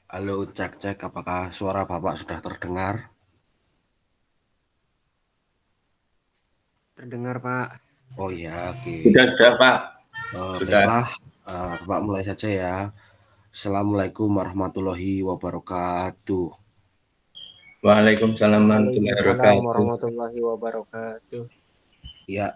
Halo, cek-cek, apakah suara Bapak sudah terdengar? Terdengar, Pak. Oh ya, oke. Sudah Pak, sudah. Baiklah, Bapak mulai saja ya. Assalamualaikum warahmatullahi wabarakatuh. Waalaikumsalam warahmatullahi Waalaikumsalam wabarakatuh. warahmatullahi wabarakatuh. Ya,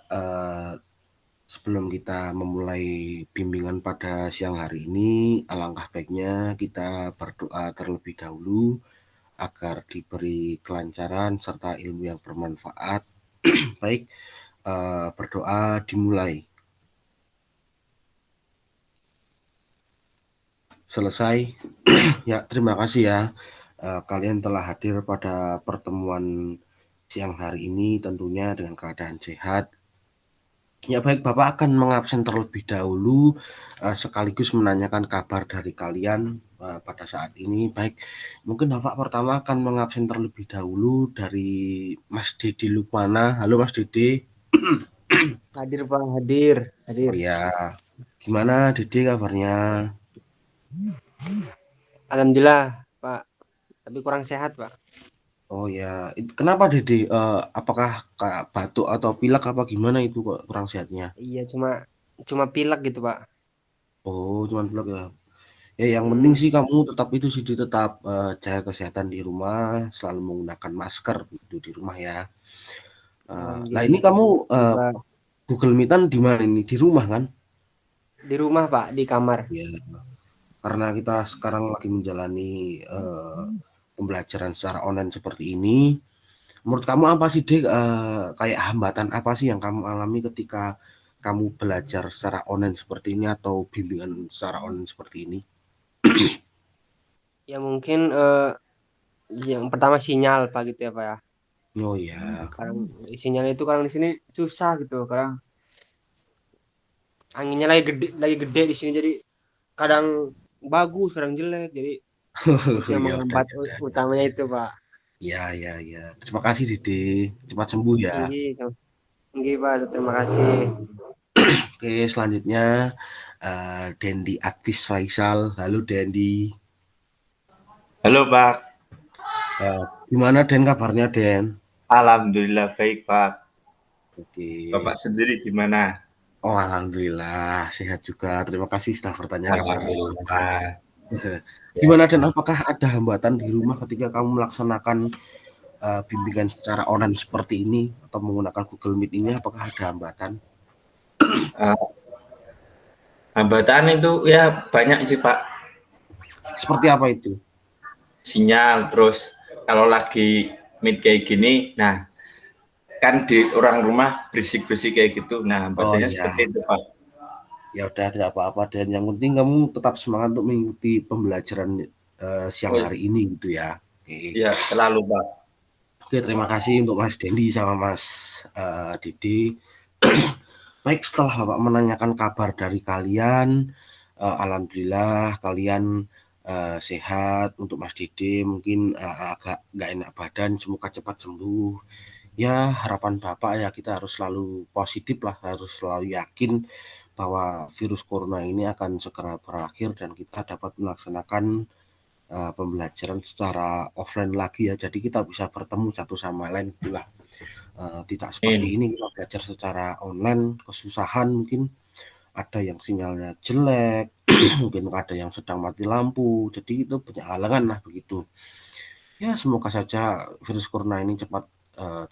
sebelum kita memulai bimbingan pada siang hari ini, alangkah baiknya kita berdoa terlebih dahulu agar diberi kelancaran serta ilmu yang bermanfaat. Baik, berdoa dimulai. Selesai. Ya, terima kasih ya. Kalian telah hadir pada pertemuan siang hari ini tentunya dengan keadaan sehat. Ya baik, Bapak akan mengabsen terlebih dahulu sekaligus menanyakan kabar dari kalian pada saat ini. Baik, mungkin Bapak pertama akan mengabsen terlebih dahulu dari Mas Dede Lukmana. Halo Mas Dede. Hadir, Pak. Hadir. Oh Hadir. ya, gimana Dede kabarnya? Alhamdulillah, Pak. Tapi kurang sehat, Pak. Oh ya, kenapa Dede? Apakah kayak batuk atau pilek apa gimana itu kok kurang sehatnya? Iya, cuma pilek gitu, Pak. Oh, cuman pilek ya. Ya, yang penting Hmm. sih kamu tetap itu sih tetap jaga kesehatan di rumah, selalu menggunakan masker gitu di rumah ya. Lah ini Alhamdulillah. kamu Semoga Google Meetan di mana ini? Di rumah kan? di rumah, Pak, di kamar. Ya, karena kita sekarang lagi menjalani pembelajaran secara online seperti ini. Menurut kamu apa sih, Dek, kayak hambatan apa sih yang kamu alami ketika kamu belajar secara online seperti ini atau bimbingan secara online seperti ini? Ya mungkin yang pertama sinyal, Pak, gitu ya, Pak ya. Oh ya, Kadang sinyal itu kadang di sini susah gitu. Kadang anginnya lagi gede di sini jadi kadang bagus, kadang jelek. Jadi itu yang ya udah, menghambat ya udah. utamanya itu, Pak. Ya, ya, ya. Terima kasih, Dede. Cepat sembuh ya. Nggih, nggih, Pak. Terima kasih. Oke, selanjutnya Dendi Aktis Faisal. Halo, Dendi. Halo Pak, Gimana, Den, kabarnya, Den? alhamdulillah baik Pak. Oke. Bapak sendiri gimana? Oh, alhamdulillah. Sehat juga. Terima kasih sudah bertanya kabar Bapak. Alhamdulillah. Ya. Gimana, Den? Apakah ada hambatan di rumah ketika kamu melaksanakan bimbingan secara online seperti ini atau menggunakan Google Meet ini? Apakah ada hambatan? Uh, Hambatan itu ya banyak sih Pak. Seperti apa itu? Sinyal terus kalau lagi meet kayak gini, nah kan di orang rumah berisik-berisik kayak gitu. Nah, Oh hambatannya seperti iya. itu Pak. Ya udah tidak apa-apa, dan yang penting kamu tetap semangat untuk mengikuti pembelajaran siang Oh hari ini gitu ya. Oke. ya selalu Pak. Oke, terima kasih untuk Mas Dendi sama Mas Didi. Baik, setelah Bapak menanyakan kabar dari kalian, alhamdulillah kalian sehat. Untuk Mas Didi mungkin agak nggak enak badan, semoga cepat sembuh. Ya, harapan Bapak ya kita harus selalu positif lah, harus selalu yakin bahwa virus corona ini akan segera berakhir dan kita dapat melaksanakan pembelajaran secara offline lagi ya. Jadi kita bisa bertemu satu sama lain itulah. Tidak seperti Amin. ini kita belajar secara online, kesusahan mungkin ada yang sinyalnya jelek, mungkin ada yang sedang mati lampu. Jadi itu banyak halangan lah begitu. Ya, semoga saja virus corona ini cepat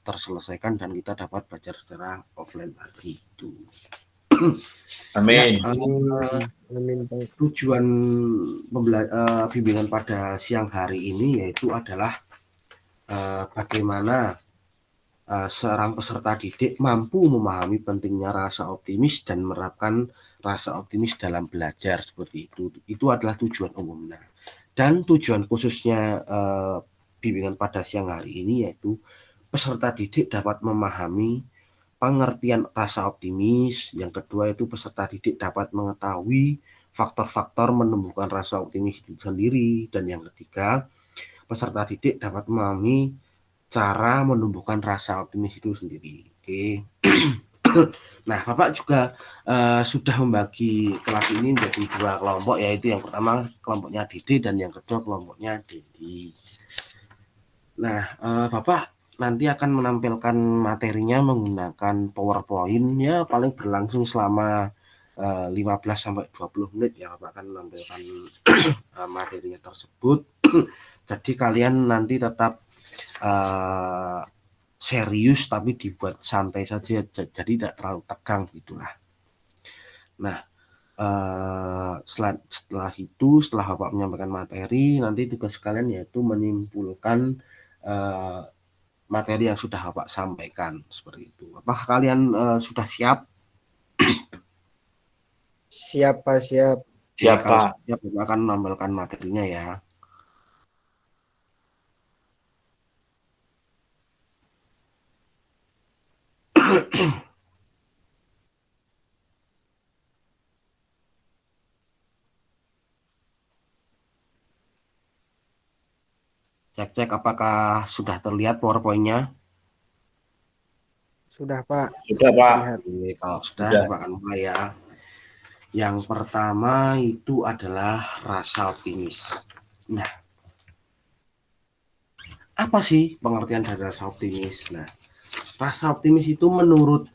terselesaikan dan kita dapat belajar secara offline lagi itu. Ya, Amin. Amin, Pak. tujuan bimbingan pada siang hari ini yaitu adalah bagaimana seorang peserta didik mampu memahami pentingnya rasa optimis dan menerapkan rasa optimis dalam belajar seperti itu. Itu adalah tujuan umumnya. Dan tujuan khususnya bimbingan pada siang hari ini yaitu peserta didik dapat memahami pengertian rasa optimis. Yang kedua itu peserta didik dapat mengetahui faktor-faktor menumbuhkan rasa optimis itu sendiri. Dan yang ketiga, peserta didik dapat memahami cara menumbuhkan rasa optimis itu sendiri. Oke. Nah, Bapak juga sudah membagi kelas ini menjadi 2 kelompok, yaitu yang pertama kelompoknya Dede dan yang kedua kelompoknya Dedi. Nah, Bapak nanti akan menampilkan materinya menggunakan PowerPoint ya paling berlangsung selama 15 sampai 20 menit ya Bapak akan menampilkan materinya tersebut. Jadi kalian nanti tetap serius tapi dibuat santai saja, jadi tidak terlalu tegang gitulah. Nah, setelah itu, setelah Bapak menyampaikan materi, nanti tugas kalian yaitu menyimpulkan materi yang sudah Bapak sampaikan seperti itu. Apakah kalian sudah siap? Siap, Pak, siap. Ya, kalau Siapa? siap Bapak akan menampilkan materinya ya. Cek-cek apakah sudah terlihat PowerPoint-nya? Sudah, Pak. Sudah, Pak. Lihat. Oke, kalau sudah Sudah. Bapak akan mulai ya. Yang pertama itu adalah rasa optimis. Nah, apa sih pengertian dari rasa optimis? Nah, rasa optimis itu menurut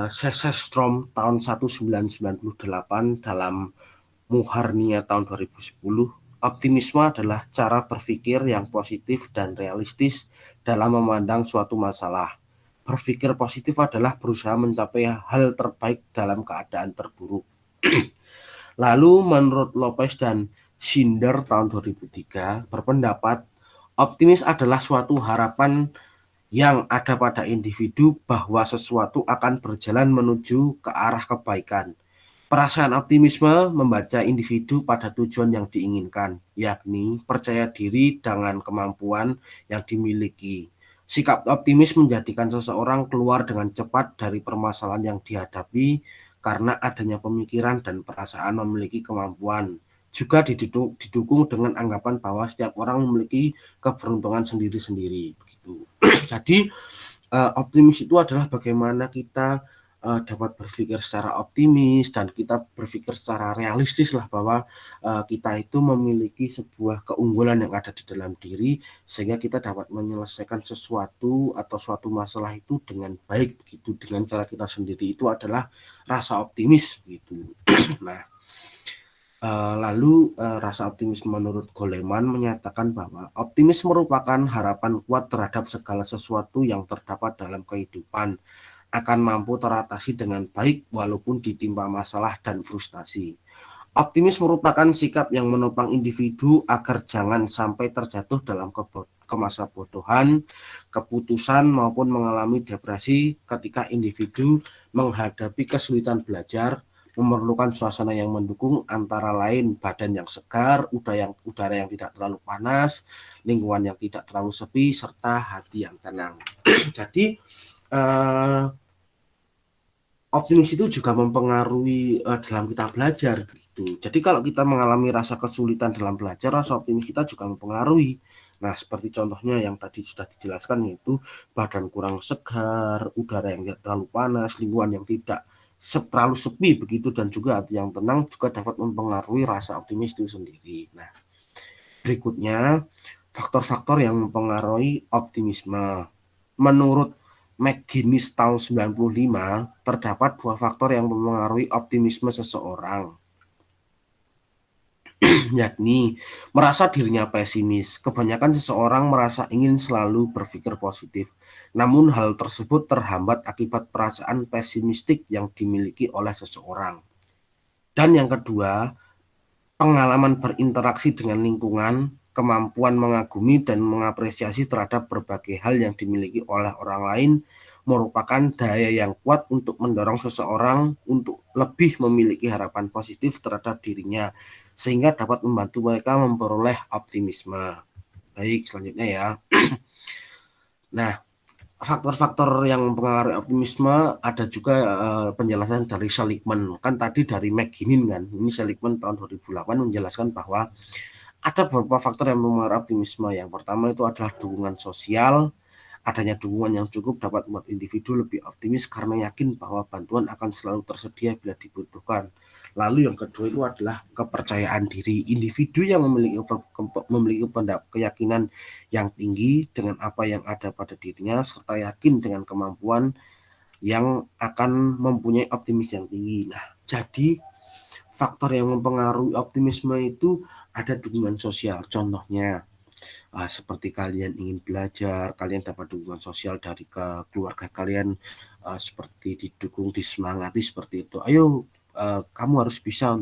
C.S. Strom tahun 1998 dalam Muharnia tahun 2010, optimisme adalah cara berpikir yang positif dan realistis dalam memandang suatu masalah. Berpikir positif adalah berusaha mencapai hal terbaik dalam keadaan terburuk. Lalu menurut Lopez dan Schindler tahun 2003 berpendapat optimis adalah suatu harapan yang ada pada individu bahwa sesuatu akan berjalan menuju ke arah kebaikan. Perasaan optimisme membaca individu pada tujuan yang diinginkan, yakni percaya diri dengan kemampuan yang dimiliki. Sikap optimis menjadikan seseorang keluar dengan cepat dari permasalahan yang dihadapi karena adanya pemikiran dan perasaan memiliki kemampuan. Juga didukung dengan anggapan bahwa setiap orang memiliki keberuntungan sendiri-sendiri. Begitu. Jadi optimis itu adalah bagaimana kita dapat berpikir secara optimis dan kita berpikir secara realistis lah bahwa kita itu memiliki sebuah keunggulan yang ada di dalam diri sehingga kita dapat menyelesaikan sesuatu atau suatu masalah itu dengan baik begitu dengan cara kita sendiri. Itu adalah rasa optimis gitu. Nah, lalu rasa optimis menurut Goleman menyatakan bahwa optimis merupakan harapan kuat terhadap segala sesuatu yang terdapat dalam kehidupan akan mampu teratasi dengan baik walaupun ditimpa masalah dan frustasi. Optimis merupakan sikap yang menopang individu agar jangan sampai terjatuh dalam kemasa bodohan, keputusan maupun mengalami depresi ketika individu menghadapi kesulitan belajar, memerlukan suasana yang mendukung antara lain badan yang segar, udara yang tidak terlalu panas, lingkungan yang tidak terlalu sepi, serta hati yang tenang. Jadi optimis itu juga mempengaruhi dalam kita belajar gitu. Jadi kalau kita mengalami rasa kesulitan dalam belajar, rasa optimis kita juga mempengaruhi. Nah, seperti contohnya yang tadi sudah dijelaskan yaitu badan kurang segar, udara yang tidak terlalu panas, lingkungan yang tidak terlalu sepi begitu dan juga hati yang tenang juga dapat mempengaruhi rasa optimis itu sendiri. Nah, berikutnya faktor-faktor yang mempengaruhi optimisme. Menurut McGinnis tahun 95, terdapat 2 faktor yang mempengaruhi optimisme seseorang, yakni merasa dirinya pesimis. Kebanyakan seseorang merasa ingin selalu berpikir positif, namun hal tersebut terhambat akibat perasaan pesimistik yang dimiliki oleh seseorang. Dan yang kedua, pengalaman berinteraksi dengan lingkungan, kemampuan mengagumi dan mengapresiasi terhadap berbagai hal yang dimiliki oleh orang lain merupakan daya yang kuat untuk mendorong seseorang untuk lebih memiliki harapan positif terhadap dirinya, sehingga dapat membantu mereka memperoleh optimisme. Baik, selanjutnya ya. Nah, faktor-faktor yang mempengaruhi optimisme ada juga penjelasan dari Seligman. Kan tadi dari McGinnis kan, ini Seligman tahun 2008 menjelaskan bahwa ada beberapa faktor yang mempengaruhi optimisme. Yang pertama itu adalah dukungan sosial, Adanya dukungan yang cukup dapat membuat individu lebih optimis karena yakin bahwa bantuan akan selalu tersedia bila dibutuhkan. Lalu yang kedua itu adalah kepercayaan diri. Individu yang memiliki keyakinan yang tinggi dengan apa yang ada pada dirinya serta yakin dengan kemampuan yang akan mempunyai optimis yang tinggi. Nah, jadi faktor yang mempengaruhi optimisme itu ada dukungan sosial. Contohnya, seperti kalian ingin belajar, kalian dapat dukungan sosial dari keluarga kalian, seperti didukung, disemangati seperti itu. Ayo, kamu harus bisa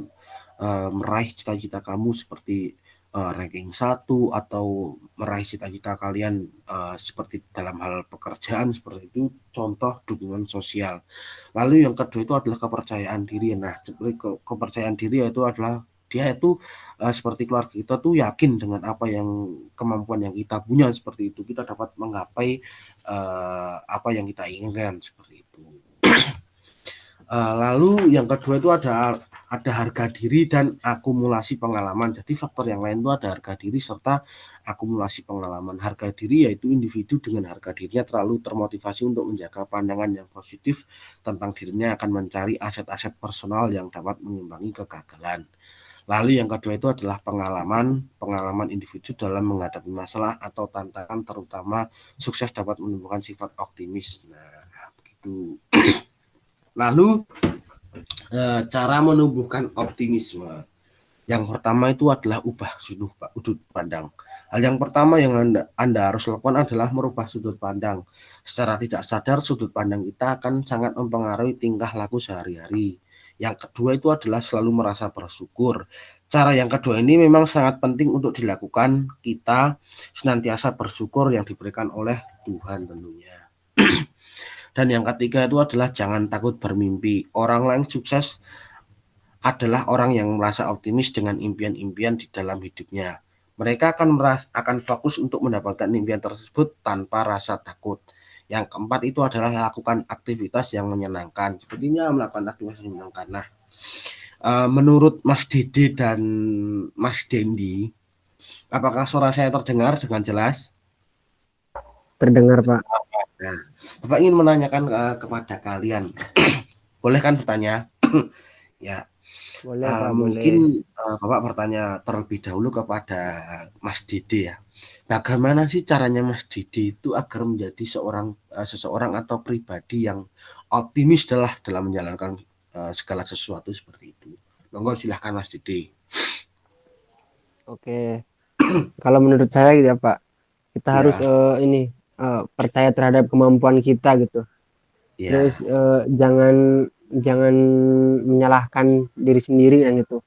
meraih cita-cita kamu seperti ranking 1 atau meraih cita-cita kalian seperti dalam hal pekerjaan seperti itu, contoh dukungan sosial. Lalu yang kedua itu adalah kepercayaan diri. Nah, kepercayaan diri itu adalah dia itu seperti keluarga kita tuh yakin dengan apa yang kemampuan yang kita punya seperti itu, kita dapat menggapai apa yang kita inginkan seperti itu. Lalu yang kedua itu ada harga diri dan akumulasi pengalaman. Jadi faktor yang lain itu ada harga diri serta akumulasi pengalaman. Harga diri yaitu individu dengan harga dirinya terlalu termotivasi untuk menjaga pandangan yang positif tentang dirinya, akan mencari aset-aset personal yang dapat mengimbangi kegagalan. Lalu yang kedua itu adalah pengalaman individu dalam menghadapi masalah atau tantangan, terutama sukses dapat menumbuhkan sifat optimis. Nah, begitu. Lalu cara menumbuhkan optimisme. Yang pertama itu adalah ubah sudut pandang. Hal yang pertama yang Anda harus lakukan adalah merubah sudut pandang. Secara tidak sadar, sudut pandang kita akan sangat mempengaruhi tingkah laku sehari-hari. Yang kedua itu adalah selalu merasa bersyukur. Cara yang kedua ini memang sangat penting untuk dilakukan. Kita senantiasa bersyukur yang diberikan oleh Tuhan tentunya. Dan yang ketiga itu adalah jangan takut bermimpi. Orang lain sukses adalah orang yang merasa optimis dengan impian-impian di dalam hidupnya. Mereka akan fokus untuk mendapatkan impian tersebut tanpa rasa takut. Yang keempat itu adalah lakukan aktivitas yang menyenangkan. Sepertinya melakukan aktivitas yang menyenangkan. Nah, menurut Mas Dede dan Mas Dendi, apakah suara saya terdengar dengan jelas? Terdengar, Pak. Nah, Bapak ingin menanyakan kepada kalian, boleh kan bertanya? Ya, Boleh, Pak, mungkin boleh. Bapak bertanya terlebih dahulu kepada Mas Dede ya. Bagaimana sih caranya Mas Dede itu agar menjadi seseorang atau pribadi yang optimis dalam menjalankan segala sesuatu seperti itu? Monggo silahkan Mas Dede. Oke. Kalau menurut saya gitu ya, Pak, kita Ya. harus percaya terhadap kemampuan kita gitu. Ya, Terus jangan menyalahkan diri sendiri dan gitu.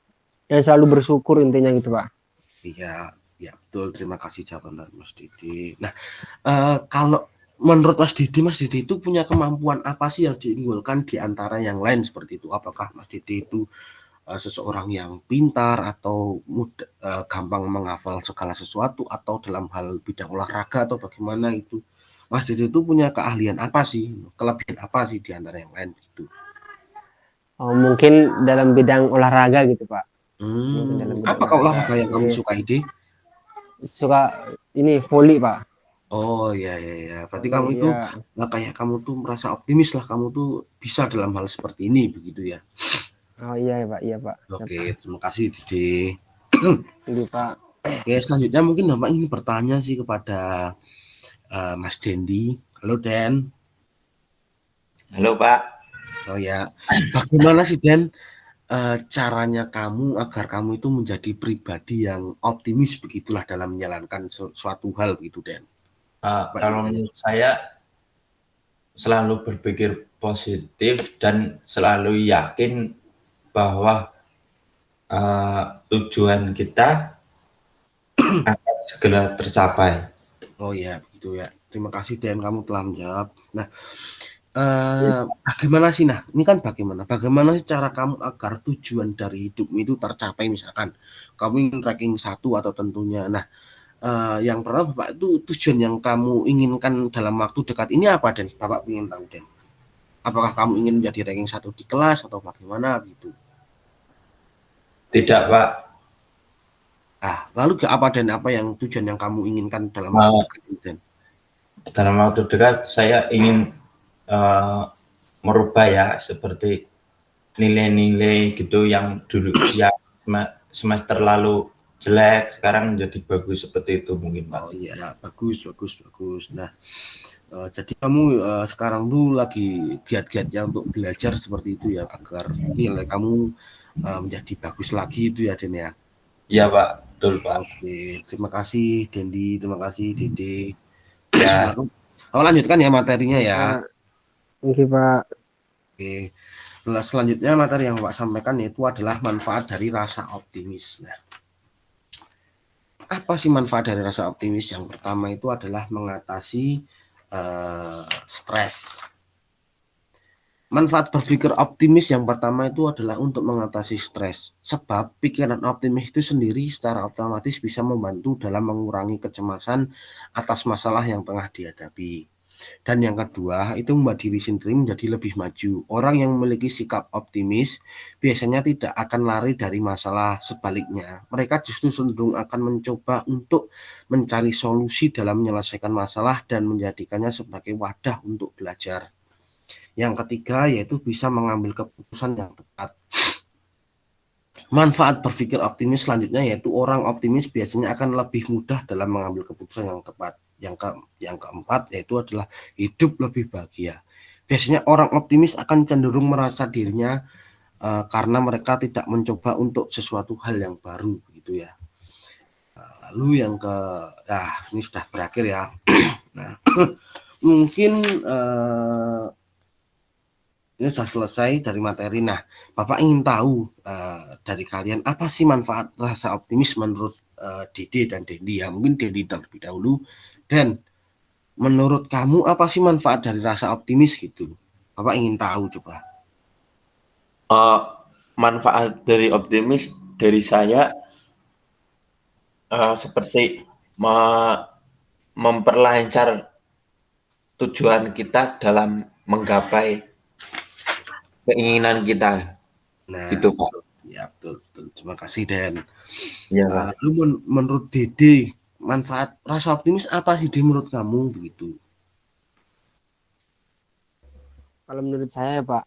Dan selalu bersyukur intinya gitu, Pak. iya, ya betul. Terima kasih jawaban dari Mas Dede. Nah, kalau menurut Mas Dede itu punya kemampuan apa sih yang diunggulkan di antara yang lain seperti itu? Apakah Mas Dede itu seseorang yang pintar atau gampang menghafal segala sesuatu, atau dalam hal bidang olahraga atau bagaimana itu? Mas Dede itu punya keahlian apa sih? Kelebihan apa sih di antara yang lain itu? Mungkin dalam bidang olahraga gitu, Pak. Mungkin dalam bidang Apakah olahraga yang kamu Jadi, sukai, Ide? suka ini volley, Pak. Oh ya. Berarti Volley, kamu itu ya. kayak kamu tuh merasa optimis lah, kamu tuh bisa dalam hal seperti ini begitu ya. Oh iya, Pak. Iya, Pak. Oke, terima kasih Dede. Jadi, Pak. Oke, selanjutnya mungkin Bapak ingin bertanya sih kepada Mas Dendi. Halo Den. Halo Pak. Oh ya, bagaimana sih Den caranya kamu agar kamu itu menjadi pribadi yang optimis begitulah dalam menjalankan suatu hal gitu Den? Kalau menurut saya selalu berpikir positif dan selalu yakin bahwa tujuan kita akan segera tercapai. Oh ya, begitu ya. Terima kasih Den, kamu telah menjawab. Nah, bagaimana sih? Nah, ini kan bagaimana sih cara kamu agar tujuan dari hidupmu itu tercapai? Misalkan kamu ingin ranking 1 atau tentunya. Nah, yang pertama Bapak itu tujuan yang kamu inginkan dalam waktu dekat ini apa Den? Bapak ingin tahu Den. Apakah kamu ingin menjadi ranking 1 di kelas atau bagaimana gitu? Tidak Pak. Lalu apa Den? Apa yang tujuan yang kamu inginkan dalam waktu dekat ini Den? dalam waktu dekat saya ingin merubah ya, seperti nilai-nilai gitu yang dulu yang semester lalu jelek sekarang menjadi bagus, seperti itu mungkin Pak. Oh iya, bagus. Nah, jadi kamu sekarang tuh lagi giat-giatnya untuk belajar seperti itu ya, agar nilai kamu menjadi bagus lagi itu ya, Den ya. Iya Pak, betul Pak. Oke, terima kasih Dendi, terima kasih Dede. Ya, Aku lanjutkan ya materinya ya. Pak. Oke, Pak. Oke. Selanjutnya materi yang Pak sampaikan yaitu adalah manfaat dari rasa optimis. Nah, apa sih manfaat dari rasa optimis? Yang pertama itu adalah mengatasi stres. Manfaat berpikir optimis yang pertama itu adalah untuk mengatasi stres. Sebab pikiran optimis itu sendiri secara otomatis bisa membantu dalam mengurangi kecemasan atas masalah yang tengah dihadapi. Dan yang kedua, itu membuat diri sendiri menjadi lebih maju. Orang yang memiliki sikap optimis biasanya tidak akan lari dari masalah. Sebaliknya, mereka justru cenderung akan mencoba untuk mencari solusi dalam menyelesaikan masalah dan menjadikannya sebagai wadah untuk belajar. Yang ketiga, yaitu bisa mengambil keputusan yang tepat. Manfaat berpikir optimis selanjutnya yaitu orang optimis biasanya akan lebih mudah dalam mengambil keputusan yang tepat. Yang keempat yaitu adalah hidup lebih bahagia. Biasanya orang optimis akan cenderung merasa dirinya karena mereka tidak mencoba untuk sesuatu hal yang baru gitu ya. Lalu yang ini sudah berakhir ya. Nah, mungkin ini sudah selesai dari materi. Nah, Bapak ingin tahu dari kalian apa sih manfaat rasa optimis menurut Dede dan Dendi ya. Mungkin Dendi terlebih dahulu. Dan menurut kamu apa sih manfaat dari rasa optimis gitu? Bapak ingin tahu coba. Manfaat dari optimis dari saya seperti memperlancar tujuan kita dalam menggapai keinginan kita. Nah, gitu Pak. Ya betul. Terima kasih Dan. Ya Pak. Lalu menurut Dede manfaat rasa optimis apa sih Dede menurut kamu begitu? Kalau menurut saya Pak,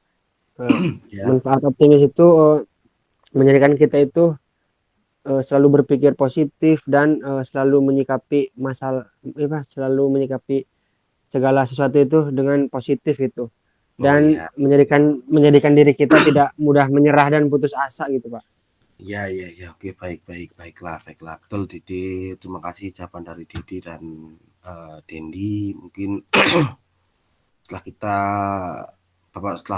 Ya. manfaat optimis itu menjadikan kita itu selalu berpikir positif dan selalu menyikapi selalu menyikapi segala sesuatu itu dengan positif gitu. Dan ya. menjadikan diri kita tidak mudah menyerah dan putus asa gitu Pak. Ya. Oke, baiklah. Betul Dede. Terima kasih jawaban dari Dede dan Dendi. Mungkin setelah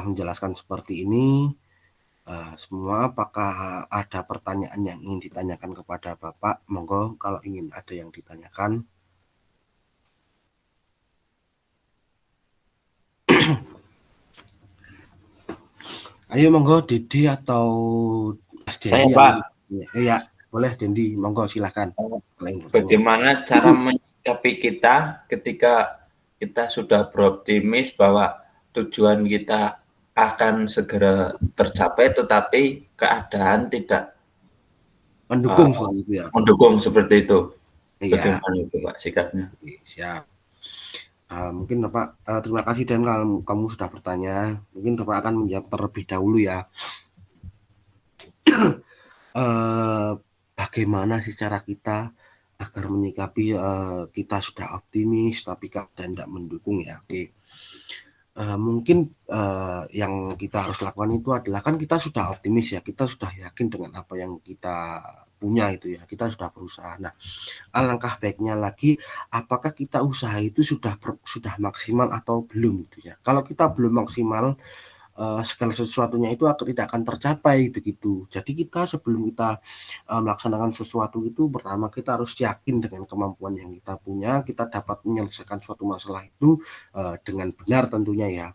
menjelaskan seperti ini, semua apakah ada pertanyaan yang ingin ditanyakan kepada Bapak? Monggo kalau ingin ada yang ditanyakan. Ayo monggo Dede atau Mas Dendi. Saya Pak. Ya, boleh Dendi, monggo silahkan. Bagaimana cara menyikapi kita ketika kita sudah beroptimis bahwa tujuan kita akan segera tercapai, tetapi keadaan tidak mendukung seperti itu ya. Mendukung seperti itu. Iya. Bagaimana itu Pak sikapnya? Siap. Mungkin Bapak terima kasih dan kamu sudah bertanya. Mungkin Bapak akan menjawab terlebih dahulu ya. Bagaimana sih cara kita agar menyikapi kita sudah optimis tapi keadaan tidak mendukung ya. Oke. Mungkin yang kita harus lakukan itu adalah kan kita sudah optimis ya, kita sudah yakin dengan apa yang kita punya itu ya, kita sudah berusaha. Nah, alangkah baiknya lagi apakah kita usaha itu sudah maksimal atau belum gitu ya. Kalau kita belum maksimal, segala sesuatunya itu tidak akan tercapai begitu. Jadi kita sebelum kita melaksanakan sesuatu itu pertama kita harus yakin dengan kemampuan yang kita punya, kita dapat menyelesaikan suatu masalah itu dengan benar tentunya ya.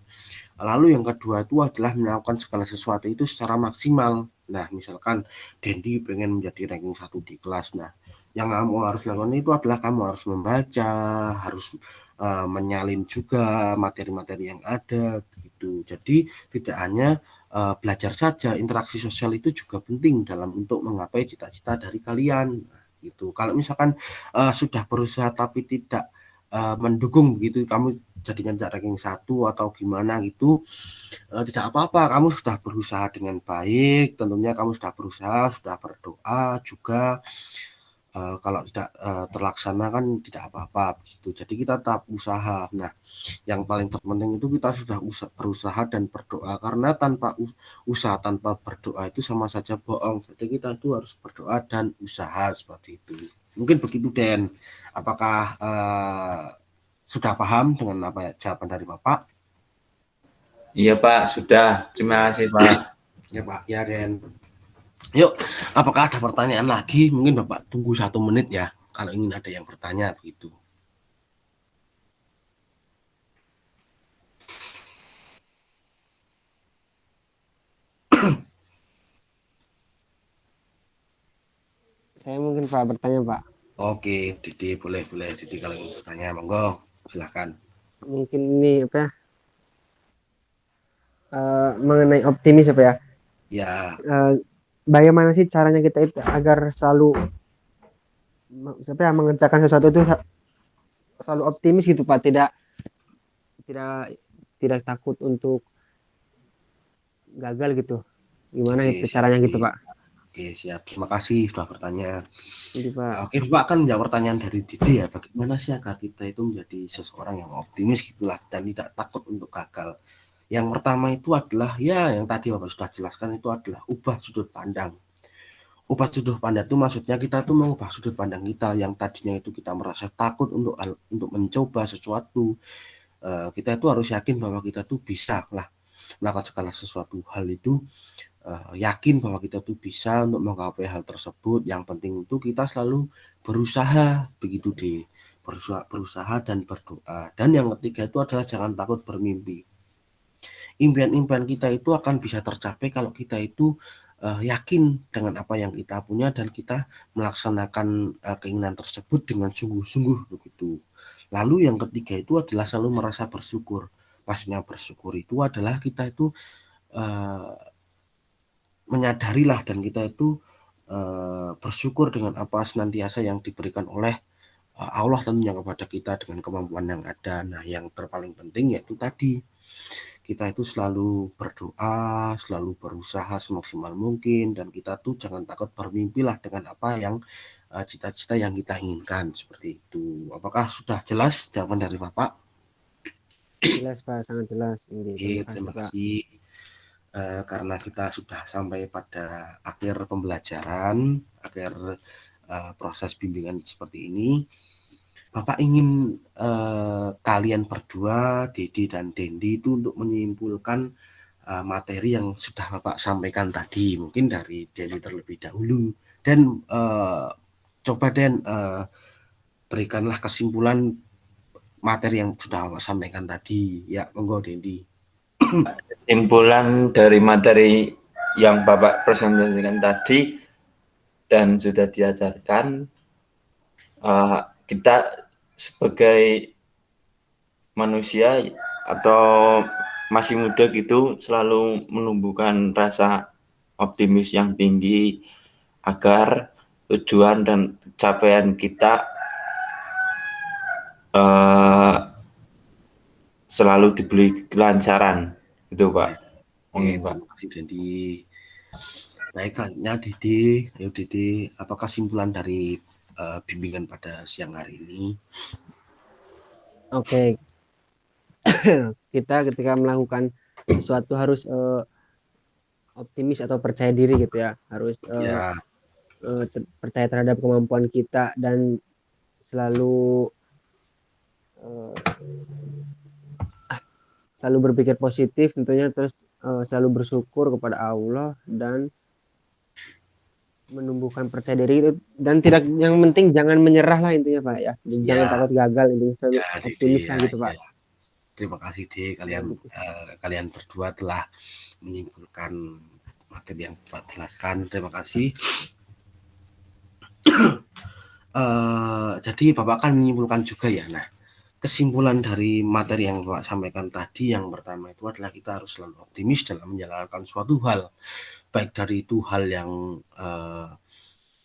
Lalu yang kedua itu adalah melakukan segala sesuatu itu secara maksimal. Nah, misalkan Dendi pengen menjadi ranking 1 di kelas. Nah, yang kamu harus lakukan itu adalah kamu harus membaca, harus menyalin juga materi-materi yang ada begitu. Jadi tidak hanya belajar saja, interaksi sosial itu juga penting dalam untuk menggapai cita-cita dari kalian. Nah, gitu. Kalau misalkan sudah berusaha tapi tidak mendukung begitu kamu jadi nyetak ranking 1 atau gimana gitu, tidak apa-apa, kamu sudah berusaha dengan baik, tentunya kamu sudah berusaha, sudah berdoa juga, kalau tidak, terlaksana kan tidak apa-apa begitu. Jadi kita tetap usaha. Nah, yang paling terpenting itu kita sudah berusaha dan berdoa, karena tanpa usaha tanpa berdoa itu sama saja bohong. Jadi kita itu harus berdoa dan usaha seperti itu. Mungkin begitu Den. Apakah sudah paham dengan apa ya, jawaban dari Bapak? Iya Pak, sudah. Terima kasih Pak. Ya Pak, ya Den. Yuk, apakah ada pertanyaan lagi? Mungkin Bapak tunggu 1 menit ya, kalau ingin ada yang bertanya begitu. Saya mungkin Pak bertanya Pak. Oke, Didi boleh Didi kalau ingin bertanya, monggo silakan. Mungkin ini apa ya? Mengenai optimis apa ya? Ya, Bagaimana sih caranya kita itu agar selalu mengerjakan sesuatu itu selalu optimis gitu Pak, tidak tidak tidak takut untuk gagal gitu. Gimana oke, itu siap. caranya gitu Pak? Oke, siap. Terima kasih sudah bertanya. Gitu Pak. Oke, Bapak akan menjawab pertanyaan dari Didi ya. Bagaimana sih agar kita itu menjadi seseorang yang optimis gitulah dan tidak takut untuk gagal. Yang pertama itu adalah ya yang tadi Bapak sudah jelaskan, itu adalah ubah sudut pandang. Ubah sudut pandang itu maksudnya kita tuh mengubah sudut pandang kita yang tadinya itu kita merasa takut untuk mencoba sesuatu. Kita itu harus yakin bahwa kita tuh bisa lah melakukan segala sesuatu hal itu, yakin bahwa kita tuh bisa untuk menggapai hal tersebut. Yang penting itu kita selalu berusaha begitu deh, berusaha dan berdoa. Dan yang ketiga itu adalah jangan takut bermimpi. Impian-impian kita itu akan bisa tercapai kalau kita itu yakin dengan apa yang kita punya dan kita melaksanakan keinginan tersebut dengan sungguh-sungguh begitu. Lalu yang ketiga itu adalah selalu merasa bersyukur. Maksudnya bersyukur itu adalah kita itu menyadarilah dan kita itu bersyukur dengan apa senantiasa yang diberikan oleh Allah tentunya kepada kita dengan kemampuan yang ada. Nah, yang terpaling penting yaitu tadi kita itu selalu berdoa, selalu berusaha semaksimal mungkin, dan kita tuh jangan takut bermimpilah dengan apa yang cita-cita yang kita inginkan seperti itu. Apakah sudah jelas jawaban dari Bapak? Jelas Pak, sangat jelas. Ini Oke, terima kasih terima Pak. kasih. Karena kita sudah sampai pada akhir pembelajaran, akhir proses bimbingan seperti ini, Bapak ingin kalian berdua, Didi dan Dendi itu untuk menyimpulkan materi yang sudah Bapak sampaikan tadi, mungkin dari Dendi terlebih dahulu, dan coba Den berikanlah kesimpulan materi yang sudah Bapak sampaikan tadi. Ya, monggo Dendi. Kesimpulan dari materi yang Bapak presentasikan tadi dan sudah diajarkan, kita sebagai manusia atau masih muda gitu selalu menumbuhkan rasa optimis yang tinggi agar tujuan dan capaian kita selalu diberi kelancaran gitu Pak. Terima kasih Dendi. Baik, selanjutnya Dede. Ayo Dede, apa kesimpulan dari bimbingan pada siang hari ini? Oke. Kita ketika melakukan sesuatu harus optimis atau percaya diri gitu ya. Harus Ya, percaya terhadap kemampuan kita dan selalu berpikir positif tentunya, terus selalu bersyukur kepada Allah dan menumbuhkan percaya diri itu, dan tidak, yang penting jangan menyerah lah intinya Pak ya. Jangan ya, takut gagal, intinya selalu ya Dede, optimis lah ya, gitu Pak. ya. Terima kasih Dede, kalian berdua telah menyimpulkan materi yang Bapak jelaskan. Terima kasih. Jadi Bapak akan menyimpulkan juga ya. Nah, kesimpulan dari materi yang Bapak sampaikan tadi, yang pertama itu adalah kita harus selalu optimis dalam menjalankan suatu hal, baik dari itu hal yang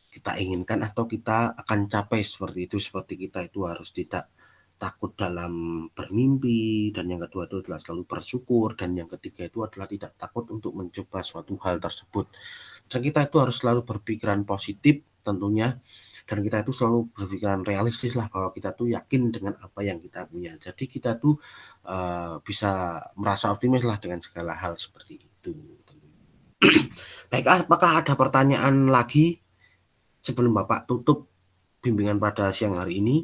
kita inginkan atau kita akan capai seperti itu. Seperti kita itu harus tidak takut dalam bermimpi, dan yang kedua itu adalah selalu bersyukur, dan yang ketiga itu adalah tidak takut untuk mencoba suatu hal tersebut. Dan kita itu harus selalu berpikiran positif tentunya, dan kita itu selalu berpikiran realistis lah, bahwa kita tuh yakin dengan apa yang kita punya. Jadi kita tuh bisa merasa optimis lah dengan segala hal seperti itu. Baik, apakah ada pertanyaan lagi sebelum Bapak tutup bimbingan pada siang hari ini?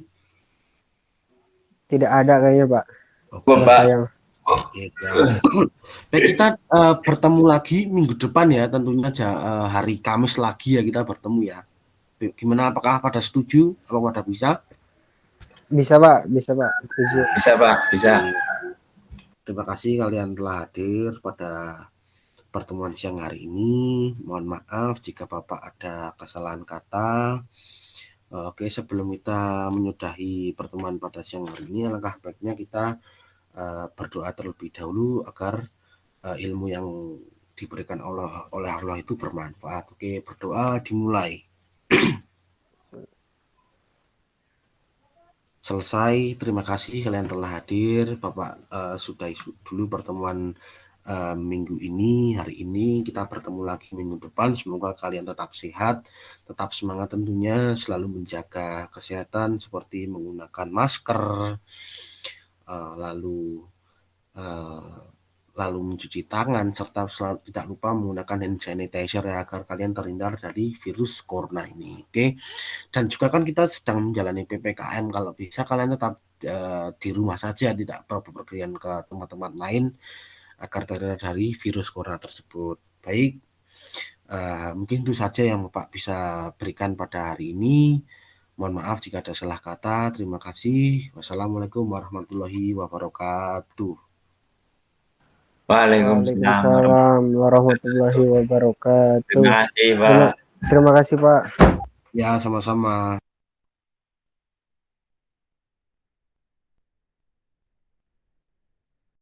Tidak ada kayaknya Pak. Oke, Pak. Yang ya. Baik, kita bertemu lagi minggu depan ya, tentunya hari Kamis lagi ya kita bertemu ya. Gimana, apakah pada setuju? Apakah pada bisa? bisa Pak, setuju. Bisa Pak, bisa. Terima kasih kalian telah hadir pada pertemuan siang hari ini. Mohon maaf jika Bapak ada kesalahan kata. Oke, sebelum kita menyudahi pertemuan pada siang hari ini, alangkah baiknya kita berdoa terlebih dahulu agar ilmu yang diberikan oleh Allah itu bermanfaat. Oke, berdoa dimulai. Selesai, terima kasih kalian telah hadir. Bapak sudahi dulu pertemuan minggu ini. Hari ini kita bertemu lagi minggu depan. Semoga kalian tetap sehat, tetap semangat tentunya, selalu menjaga kesehatan seperti menggunakan masker, lalu mencuci tangan, serta selalu tidak lupa menggunakan hand sanitizer ya, agar kalian terhindar dari virus corona ini. Oke. Dan juga kan kita sedang menjalani PPKM, kalau bisa kalian tetap di rumah saja, tidak berpergian ke tempat-tempat lain agar terhindar dari virus corona tersebut. Baik, mungkin itu saja yang Bapak bisa berikan pada hari ini. Mohon maaf jika ada salah kata. Terima kasih. Wassalamualaikum warahmatullahi wabarakatuh. Waalaikumsalam warahmatullahi wabarakatuh. Terima kasih Pak. Terima kasih Pak. Ya, sama-sama.